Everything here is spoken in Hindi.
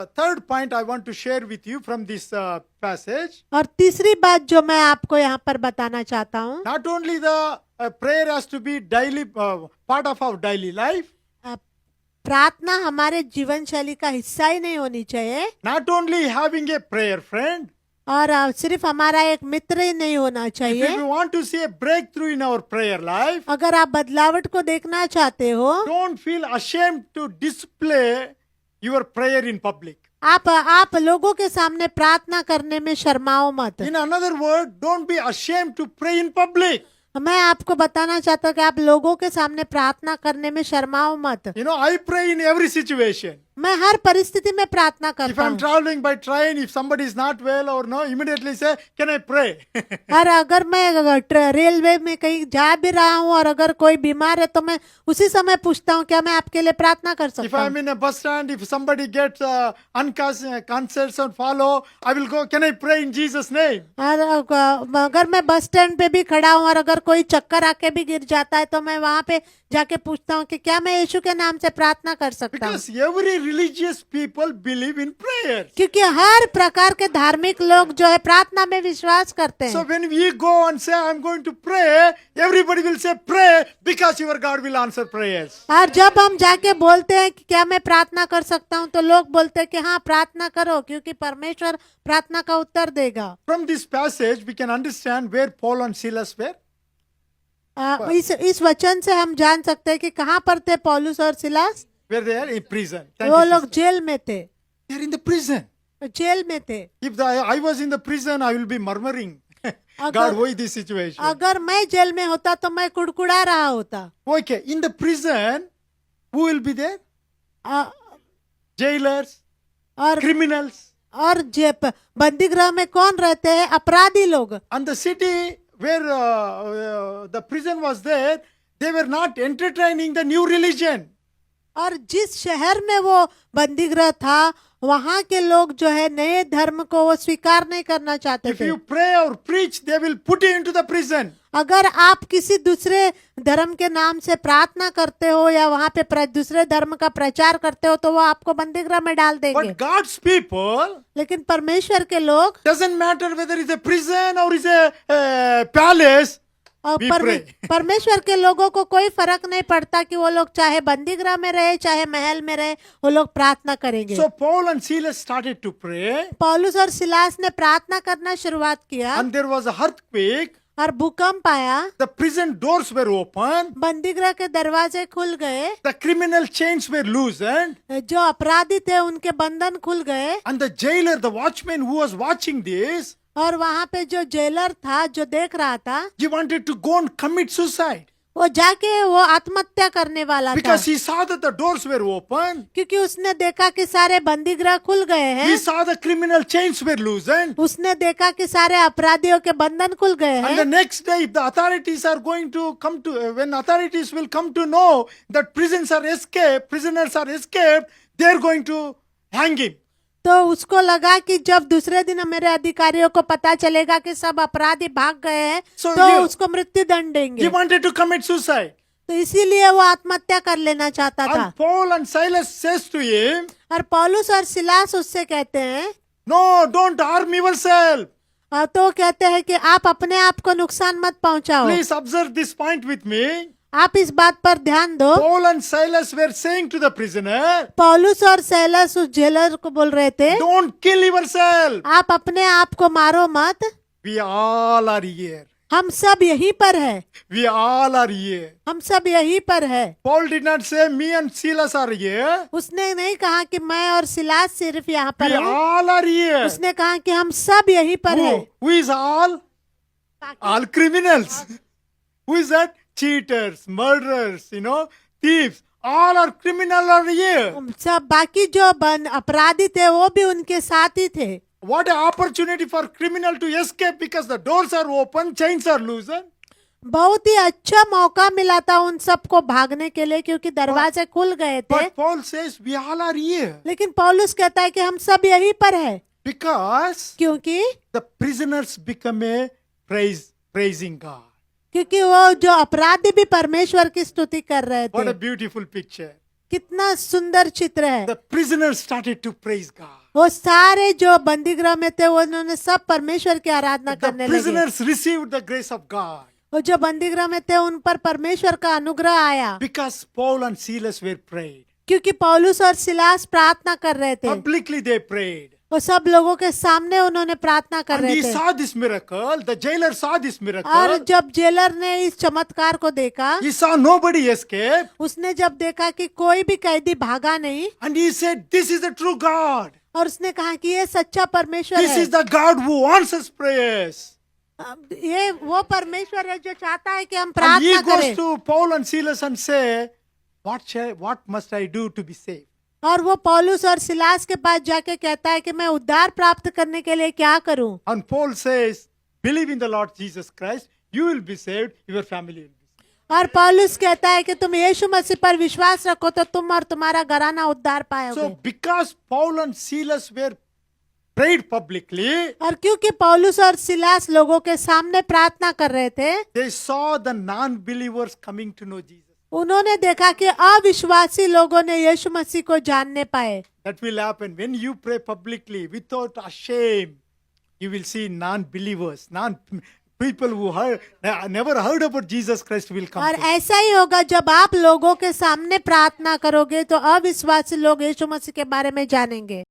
Third point I want to share with you from this passage. और तीसरी बात जो मैं आपको यहाँ पर बताना चाहता हूँ, Not only the prayer has to be daily part of our daily life. प्रार्थना हमारे जीवन शैली का हिस्सा ही नहीं होनी चाहिए, Not only having a prayer friend. और सिर्फ हमारा एक मित्र ही नहीं होना If चाहिए। you want to see a breakthrough in our prayer life, अगर आप बदलावट को देखना चाहते हो, don't feel ashamed to display your prayer in public. आप लोगों के सामने प्रार्थना करने में शर्माओ मत। In another word, don't be ashamed to pray in public. मैं आपको बताना चाहता हूँ कि आप लोगों के सामने प्रार्थना करने में शर्माओ मत। You know, I pray in every situation. मैं हर परिस्थिति में प्रार्थना If करता I'm हूँ। traveling by train, if somebody is not well or no, immediately say, can I pray? और अगर मैं रेलवे में कहीं जा भी रहा हूँ और अगर कोई बीमार है तो मैं उसी समय पूछता हूँ क्या मैं आपके लिए प्रार्थना कर If सकता I'm हूँ। in a bus stand, if somebody gets conscious and follow, I will go, can I pray in Jesus' name? और अगर मैं बस स्टैंड पे भी खड़ा हूँ और अगर कोई चक्कर आके भी गिर जाता है तो मैं वहां पे जाके पूछता हूँ कि क्या मैं यीशु के नाम से प्रार्थना कर सकता हूँ। Because every religious people believe in prayer. क्योंकि हर प्रकार के धार्मिक लोग जो है प्रार्थना में विश्वास करते So हैं। when we go and say, I'm going to pray, everybody will say, pray, because your God will answer prayers. और जब हम जाके बोलते हैं कि क्या मैं प्रार्थना कर सकता हूँ तो लोग बोलते हैं कि हाँ प्रार्थना करो क्योंकि परमेश्वर प्रार्थना का उत्तर देगा। From this passage, we can understand where Paul and Silas were. इस वचन से हम जान सकते हैं कि कहाँ पर थे पौलुस और Silas. Where they are in prison. Thank वो you, लोग sister. जेल में थे। They are in the prison. Jail में थे। If I was in the prison, I will be murmuring. God, why this situation? अगर मैं जेल में होता तो मैं कुड़कुड़ा रहा होता। Okay, in the prison, who will be there? A- Jailers, और criminals. और बंदी गृह में कौन रहते हैं? अपराधी लोग। And the city where the prison was there, they were not entertaining the new religion. और जिस शहर में वो बंदी गृह था वहां के लोग जो है नए धर्म को वो स्वीकार नहीं करना चाहते If थे। you pray or preach, they will put you into the prison. अगर आप किसी दूसरे धर्म के नाम से प्रार्थना करते हो या वहां पे दूसरे धर्म का प्रचार करते हो तो वो आपको बंदी गृह में डाल देंगे। But God's people, लेकिन परमेश्वर के लोग doesn't matter whether it's a prison or it's a palace, और we pray. परमेश्वर के लोगों को कोई फर्क नहीं पड़ता कि वो लोग चाहे बंदी गृह में रहे चाहे महल में रहे, वो लोग प्रार्थना करेंगे। So Paul and Silas started to pray, पौलुस और सिलास ने प्रार्थना करना शुरुआत किया and there was a earthquake. और भूकंप आया। The prison doors were open. बंदी गृह के दरवाजे खुल गए। The criminal chains were loosened. जो अपराधी थे उनके बंधन खुल गए। And the jailer, the watchman who was watching this, और वहां पे जो जेलर था जो देख रहा था he wanted to go and commit suicide. वो जाके वो आत्महत्या करने वाला था Because he saw that the doors were open. क्योंकि उसने देखा कि सारे बंदी गृह खुल गए He हैं। saw the criminal chains were loosened. उसने देखा कि सारे अपराधियों के बंधन खुल गए And the हैं। next day, if the authorities are going to come to, when authorities will come to know that prisoners are escaped, they are going to hang him. तो उसको लगा कि जब दूसरे दिन मेरे अधिकारियों को पता चलेगा कि सब अपराधी भाग गए हैं So तो you- उसको मृत्यु दंड He देंगे। wanted to commit suicide. तो इसीलिए वो आत्महत्या कर लेना चाहता था। And Paul and Silas says to him, और पौलुस और सिलास उससे कहते हैं no, don't harm yourself. तो कहते हैं कि आप अपने आप को नुकसान मत पहुंचाओ। Please observe this point with me. आप इस बात पर ध्यान दो। Paul and Silas were saying to the prisoner, पौलुस और सिलास उस जेलर को बोल रहे थे don't kill yourself. आप अपने आप को मारो मत, We all are here. हम सब यहीं पर है। We all are here. हम सब यहीं पर है। Paul did not say me and Silas are here. उसने नहीं कहा कि मैं और सिलास सिर्फ यहाँ पर We हैं। all are here. उसने कहा कि हम सब यहीं पर है। Who is all? All criminals. Who is that? Cheaters, murderers, thieves. All are criminal are here. सब बाकी जो अपराधी थे वो भी उनके साथ ही थे। What an opportunity for criminal to escape because the doors are open, chains are loosened. बहुत ही अच्छा मौका मिला था उन सबको भागने के लिए क्योंकि दरवाजे खुल गए थे। But Paul says we all are here लेकिन पौलुस कहता है कि हम सब यहीं पर है because क्योंकि the prisoners become a praising God. क्योंकि वो जो अपराधी भी परमेश्वर की स्तुति कर रहे What a थे। beautiful picture. कितना सुंदर चित्र है। The prisoners started to praise God. वो सारे जो बंदीगृह में थे वो उन्होंने सब परमेश्वर की आराधना The करने लगे। prisoners received the grace of God वो जो बंदीगृह में थे उन पर परमेश्वर का अनुग्रह आया, because Paul and Silas were prayed. क्योंकि पौलुस और सिलास प्रार्थना कर रहे थे। Publicly they prayed. वो सब लोगों के सामने उन्होंने प्रार्थना कर And रहे he थे। saw this miracle. The jailer saw this और miracle. जब जेलर ने इस चमत्कार को देखा, He saw nobody escape. उसने जब देखा कि कोई भी कैदी भागा नहीं, And he said, this is the true God. और उसने कहा कि ये सच्चा परमेश्वर This है। is the God who answers prayers. ये वो परमेश्वर है जो चाहता है कि हम And प्रार्थना he goes करें। to Paul and Silas and say, what must I do to be saved? और वो पौलुस और सिलास के पास जाके कहता है कि मैं उद्धार प्राप्त करने के लिए क्या करूं। And Paul says, believe in the Lord Jesus Christ, you will be saved, your family will be saved. और पौलुस कहता है कि तुम यीशु मसीह पर विश्वास रखो तो तुम और तुम्हारा घराना उद्धार पाओगे। So because Paul and Silas were prayed publicly, और क्योंकि पौलुस और सिलास लोगों के सामने प्रार्थना कर रहे थे, they saw the non-believers coming to know Jesus. उन्होंने देखा कि अविश्वासी लोगों ने यीशु मसीह को जानने पाए। That will happen when you pray publicly without a shame. You will see non-believers, people who never heard about Jesus Christ will come. और to you. ऐसा ही होगा जब आप लोगों के सामने प्रार्थना करोगे तो अविश्वासी लोग यीशु मसीह के बारे में जानेंगे।